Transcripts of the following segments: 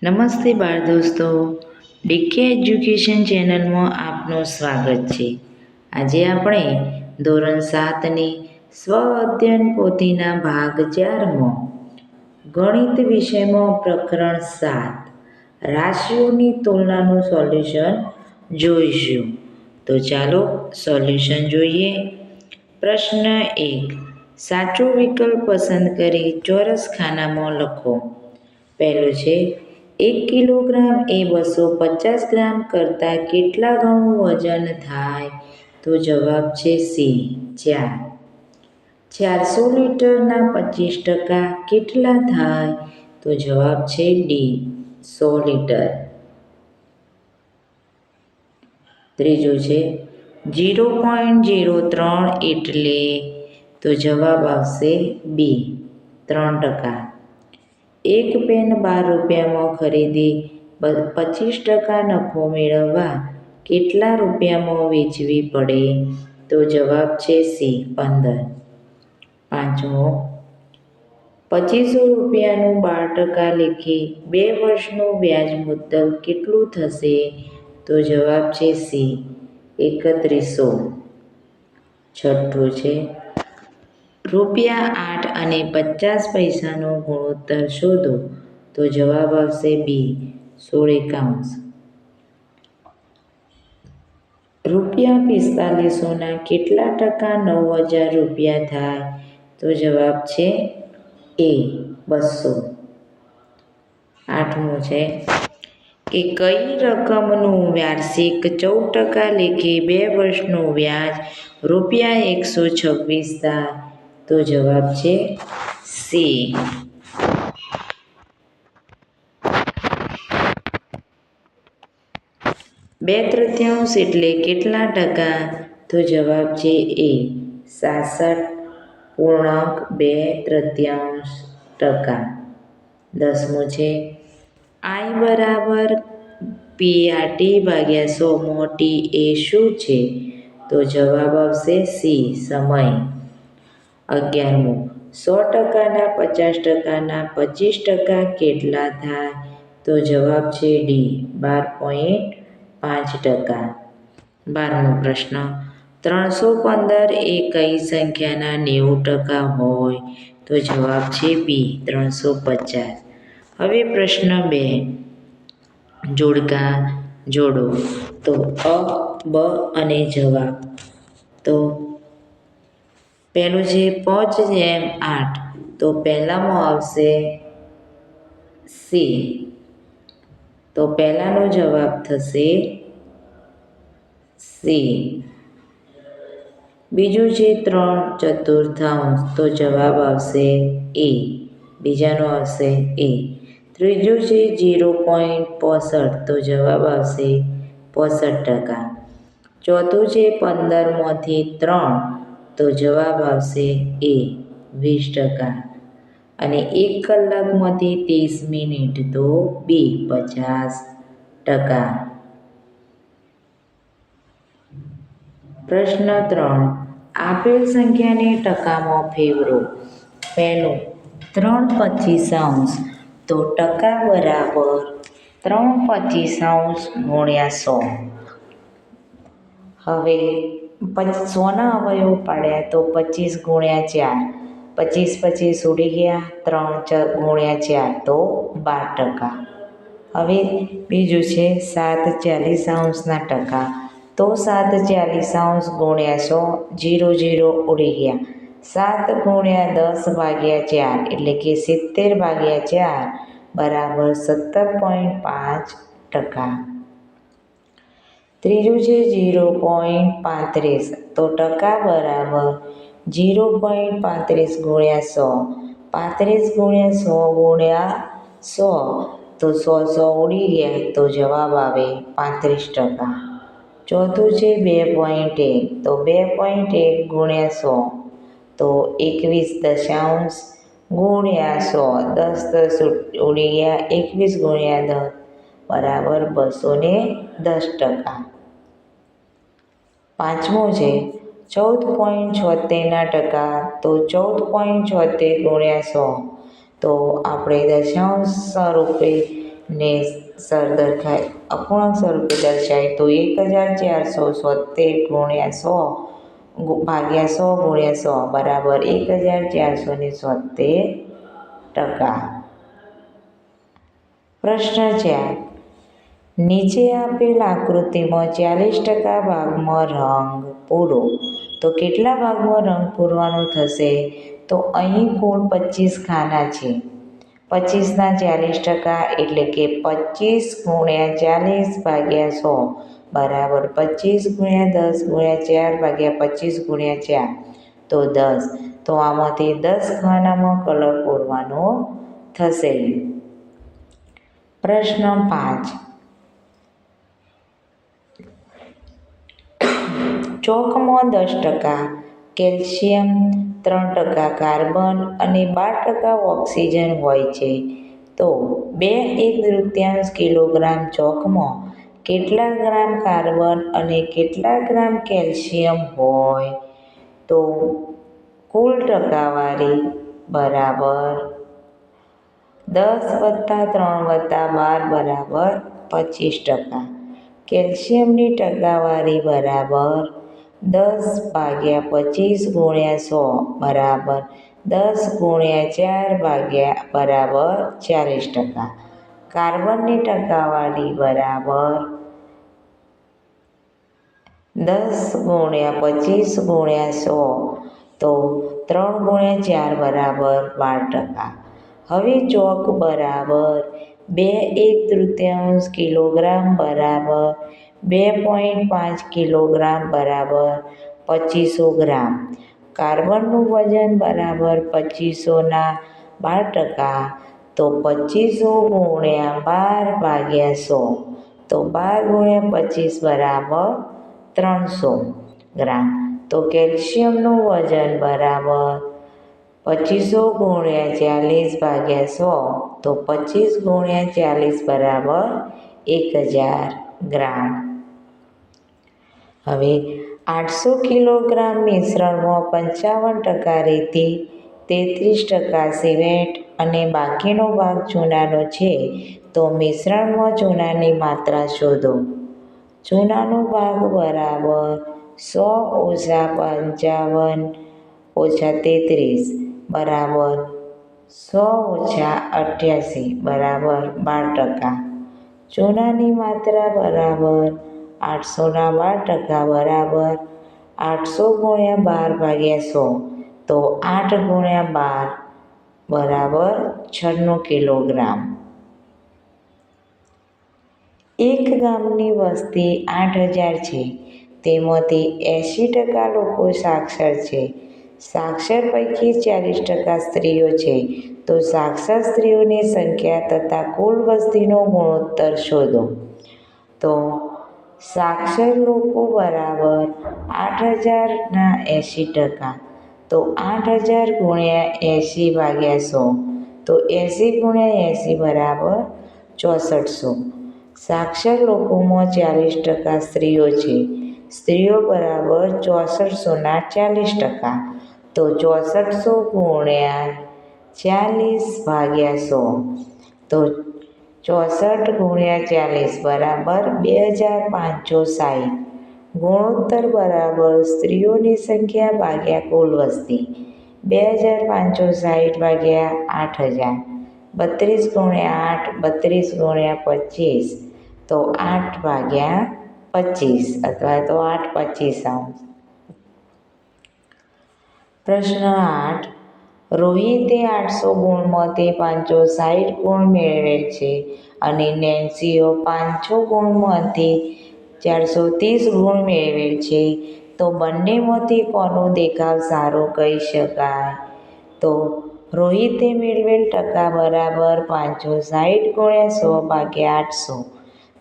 નમસ્તે બાળ દોસ્તો, ડીકે એજ્યુકેશન ચેનલમાં આપનું સ્વાગત છે. આજે આપણે ધોરણ 7ની સ્વ અધ્યયન પોથીના ભાગ 4માં ગણિત વિષયમાં પ્રકરણ 7 રાશિઓની તુલનાનું સોલ્યુશન જોઈશું. તો ચાલો સોલ્યુશન જોઈએ. પ્રશ્ન 1. સાચો વિકલ્પ પસંદ કરી ચોરસ ખાનામાં લખો. પહેલું છે 1 કિલોગ્રામ એ 250 ગ્રામ કરતાં કેટલા ગણું વજન થાય? તો જવાબ છે સી 4. 400 લીટરના 25% કેટલા થાય? તો જવાબ છે ડી 100 લીટર. ત્રીજું છે 0.03 એટલે? તો જવાબ આવશે બી 3%. એક પેન 12 રૂપિયામાં ખરીદી 25% નફો મેળવવા કેટલા રૂપિયામાં વેચવી પડે? તો જવાબ છે સી 15. પાંચમો 2500 રૂપિયાનું 12% લેખે 2 વર્ષનું વ્યાજ મુદ્દલ કેટલું થશે? તો જવાબ છે સી 3100. છઠ્ઠું છે ₹8 અને 50 પૈસાનો ગુણોત્તર શોધો. તો જવાબ આવશે બી 1651. ₹4500ના કેટલા ટકા 9000 રૂપિયા થાય? તો જવાબ છે એ 200. આઠમું છે કે કઈ રકમનું વાર્ષિક 14% લેખે 2 વર્ષનું વ્યાજ ₹126 થાય? તો જવાબ છે સી 2/3 એટલે કેટલા ટકા? તો જવાબ છે એ 66.2/3. દસમું છે I બરાબર PR/T/100 માં T એ શું છે? તો જવાબ આવશે સી સમય. 11મું 100%ના 50%ના 25% કેટલા થાય? તો જવાબ છે ડી 12.5%. 12મો પ્રશ્ન 315 એ કઈ સંખ્યાના 90% હોય? તો જવાબ છે બી 350. હવે પ્રશ્ન 2 જોડકા જોડો. તો અ, બ અને જવાબ. તો પહેલું છે 5/8. તો પહેલામાં આવશે સી. તો પહેલાનો જવાબ થશે સી. બીજું છે 3/4. તો જવાબ આવશે એ. બીજાનો આવશે એ. ત્રીજું છે 0.65. તો જવાબ આવશે 65%. ચોથું છે 15માંથી 3. તો જવાબ આવશે એ 20%. અને 1 કલાકમાંથી 30 મિનિટ. તો બી 50%. પ્રશ્ન 3 આપેલ સંખ્યાને ટકામાં ફેરવો. પહેલું 3/25. તો ટકા બરાબર 3/25 × 100. હવે 100ના અવયવો પાડ્યા તો 25 × 4. 25 ઉડી ગયા. 3 × 4 તો 12%. હવે બીજું છે 7/40 ટકા. તો 7/40 × 100. 0 ઉડી ગયા. 7 × 10/4 એટલે કે 70/4 બરાબર 17.5%. ત્રીજું છે 0.35. તો ટકા બરાબર 0.35 × 100. 35 × 100 × 100. તો 100 ઉડી ગયા. તો જવાબ આવે 35%. ચોથું છે 2.1. તો 2.1 × 100. તો 21 દશાંશ × 100. 10 ઉડી ગયા. 21 × 10 બરાબર 210%. પાંચમું છે 14.76 ટકા. તો 14.76 × 100. તો આપણે દશાંશ સ્વરૂપે ને સરદરખાય અપૂર્ણાંક સ્વરૂપે દર્શાય તો 1470 ગુણ્યા 100 ભાગ્યા 100 ગુણ્યા 100 બરાબર 1470 પ્રશ્ન 4. નીચે આપેલ આકૃતિમાં 40% ભાગમાં રંગ પૂરો. તો કેટલા ભાગમાં રંગ પૂરવાનો થશે? તો અહીં કુલ 25 ખાના છે. 25ના 40% એટલે કે 25 ગુણ્યા 40 ભાગ્યા 100 બરાબર 25 ગુણ્યા 10 ગુણ્યા 4 ભાગ્યા 25 ગુણ્યા 4 તો 10. તો આમાંથી 10 ખાનામાં કલર પૂરવાનો થશે. પ્રશ્ન 5. ચોકમાં 10% કેલ્શિયમ, 3% કાર્બન અને 12% ઓક્સિજન હોય છે. તો 2 કિલોગ્રામ ચોકમાં કેટલા ગ્રામ કાર્બન અને કેટલા ગ્રામ કેલ્શિયમ હોય? તો કુલ ટકાવારી બરાબર 10 + 3 + 12 બરાબર 25%. કેલ્શિયમની ટકાવારી બરાબર 10/25 ગુણ્યા 100 બરાબર 10 ગુણ્યા 4 બરાબર 40%. કાર્બનની ટકાવારી બરાબર 10 ગુણ્યા 25 ગુણ્યા 100 તો 3 ગુણ્યા 4 બરાબર 12%. હવે ચોક બરાબર 2 કિલોગ્રામ બરાબર 2.5 કિલોગ્રામ બરાબર 2500 ગ્રામ. કાર્બનનું વજન બરાબર 2500ના 12% તો 2500 ગુણ્યા 12 ભાગ્યા 100 તો 12 ગુણ્યા 25 બરાબર 300 ગ્રામ. તો કેલ્શિયમનું વજન બરાબર 2500 ગુણ્યા 40 ભાગ્યા 100 તો 25 ગુણ્યા 40 બરાબર 1000 ગ્રામ. હવે 800 કિલોગ્રામ મિશ્રણમાં 55% રેતી, 33% સિમેન્ટ અને બાકીનો ભાગ ચૂનાનો છે. તો મિશ્રણમાં ચૂનાની માત્રા શોધો. ચૂનાનો ભાગ બરાબર 100 - 55 - 33 બરાબર 100 - 88 બરાબર 12%. ચૂનાની માત્રા બરાબર 800ના 12% બરાબર 800 ગુણ્યા 12 ભાગ્યા 100 તો 8 ગુણ્યા 12 બરાબર 96 કિલોગ્રામ. એક ગામની વસ્તી 8000 છે. તેમાંથી 80% લોકો સાક્ષર છે. સાક્ષર પૈકી 40% સ્ત્રીઓ છે. તો સાક્ષર સ્ત્રીઓની સંખ્યા તથા કુલ વસ્તીનો ગુણોત્તર શોધો. તો સાક્ષર લોકો બરાબર 8000ના 80%. તો 8000 ગુણ્યા 80 ભાગ્યા 100 તો 80 ગુણ્યા 80 બરાબર 6400. સાક્ષર લોકોમાં 40% સ્ત્રીઓ છે. સ્ત્રીઓ બરાબર 6400ના 40%. તો 6400 ગુણ્યા 40 ભાગ્યા 100 તો 64 ગુણ્યા 40 બરાબર 2560. ગુણોત્તર બરાબર સ્ત્રીઓની સંખ્યા ભાગ્યા કુલ વસ્તી. 2560 ભાગ્યા 8000 32 ગુણ્યા 8 32 ગુણ્યા 25 તો 8/25 અથવા તો 8/25. પ્રશ્ન 8. રોહિતે 800 ગુણમાંથી 560 ગુણ મેળવેલ છે અને નેન્સીએ 500 ગુણમાંથી 430 ગુણ મેળવેલ છે. તો બંનેમાંથી કોનો દેખાવ સારો કહી શકાય? તો રોહિતે મેળવેલ ટકા બરાબર 560 ગુણ્યા 100 ભાગ્યા 800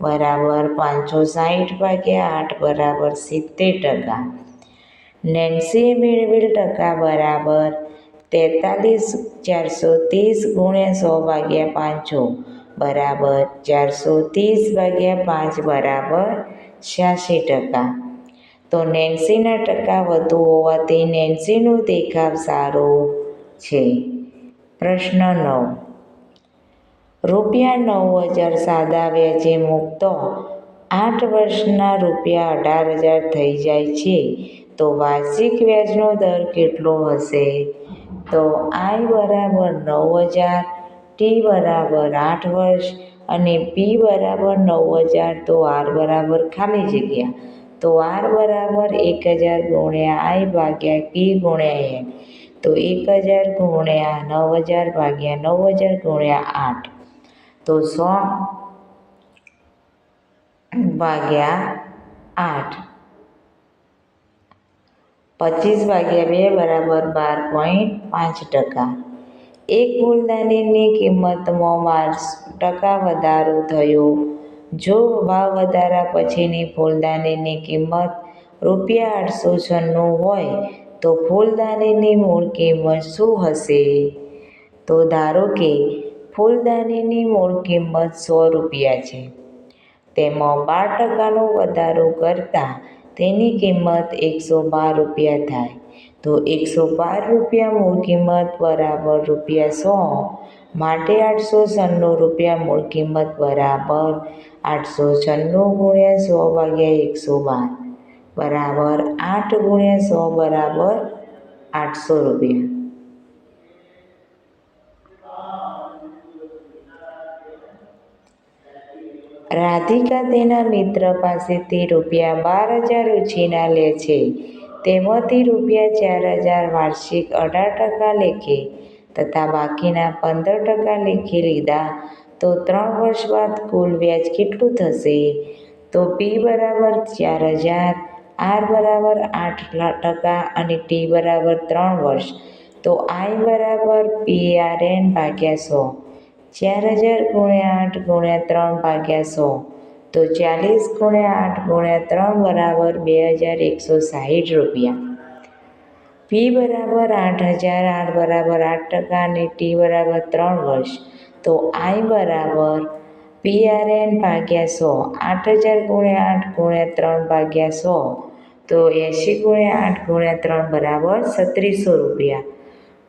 બરાબર 560/8 બરાબર 70%. નેન્સીએ મેળવેલ ટકા બરાબર 430 ગુણ્યા 100 ભાગ્યા 500 બરાબર 430/5 બરાબર 86%. તો નેન્સીના ટકા વધુ હોવાથી નેન્સીનો દેખાવ સારો છે. પ્રશ્ન 9. ₹9,000 સાદા વ્યાજે મૂકતો 8 વર્ષના ₹18,000 થઈ જાય છે તો વાર્ષિક વ્યાજનો દર કેટલો હશે? તો I બરાબર 9,000, T બરાબર 8 વર્ષ અને P બરાબર 9,000 તો R બરાબર ખાલી જગ્યા તો R બરાબર 1,000 ગુણ્યા I ભાગ્યા P ગુણ્યા N તો 1,000 ગુણ્યા 9,000 ભાગ્યા 9,000 ગુણ્યા 8 તો 100 ભાગ્યા 8 25 ભાગ્યા 2 બરાબર 12.5%. એક ફૂલદાનીની કિંમતમાં 12% વધારો થયો. જો ભાવ વધારા પછીની ફૂલદાનીની કિંમત ₹896 હોય તો ફૂલદાનીની મૂળ કિંમત શું હશે? તો ધારો કે ફૂલદાનીની મૂળ કિંમત ₹100 છે. તેમાં 12%નો વધારો કરતાં તેની કિંમત ₹112 થાય તો ₹112 મૂળ કિંમત બરાબર ₹100 માટે ₹896 મૂળ કિંમત બરાબર 896 ગુણ્યા 100 ભાગ્યા 112 બરાબર 8 ગુણ્યા 100 બરાબર ₹800. રાધિકા તેના મિત્ર પાસેથી ₹12,000 ઉછીના લે છે. તેમાંથી ₹4,000 વાર્ષિક 18% લેખે તથા બાકીના 15% લેખે લીધા તો 3 વર્ષ બાદ કુલ વ્યાજ કેટલું થશે? તો P બરાબર 4,000, R બરાબર 8% અને T બરાબર 3 વર્ષ તો I બરાબર PRN ભાગ્યા 100. 4,000 ગુણ્યા 8 ગુણ્યા 3 ભાગ્યા 100 તો 40 ગુણ્યા 8 ગુણ્યા 3 બરાબર ₹2,160. P બરાબર 8,000, R બરાબર 8% અને T બરાબર 3 વર્ષ તો I બરાબર PRN ભાગ્યા 100. 8,000 ગુણ્યા 8 ગુણ્યા 3 ભાગ્યા 100 તો 80 ગુણ્યા 8 ગુણ્યા 3 બરાબર ₹3,700.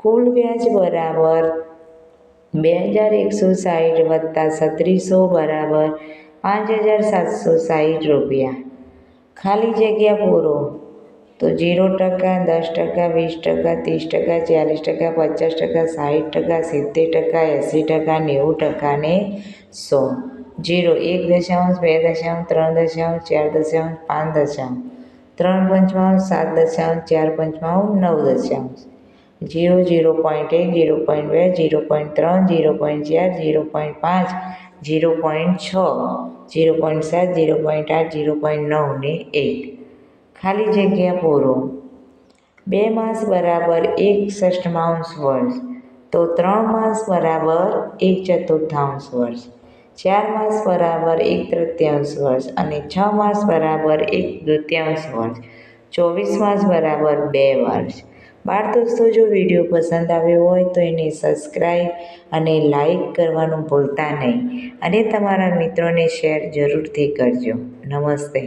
કુલ વ્યાજ બરાબર ₹2,160 વત્તા ₹3,700 બરાબર ₹5,760. ખાલી જગ્યા પૂરો તો 0%, 10%, 20%, 30%, 40%, 50%, 60%, 70%, 80%, 90% ને 100. 0 1 દશાંશ 2 દશાંશ 3 દશાંશ 4 દશાંશ 5 દશાંશ 3 પંચમાંશ 7 દશાંશ 4 પંચમાંશ 9 દશાંશ 0 0.1 0.2 0.3 0.4 0.5 0.6 0.7 0.8 0.9 ને 1. ખાલી જગ્યા પૂરો 2 માસ બરાબર 1/6 વર્ષ તો 3 માસ બરાબર 1/4 વર્ષ, 4 માસ બરાબર 1/3 વર્ષ અને 6 માસ બરાબર 1/2 વર્ષ, 24 માસ બરાબર 2 વર્ષ. બાળ દોસ્તો, જો વિડીયો પસંદ આવ્યો હોય તો એને સબસ્ક્રાઈબ અને લાઈક કરવાનું ભૂલતા નહીં અને તમારા મિત્રોને શેર જરૂરથી કરજો. નમસ્તે.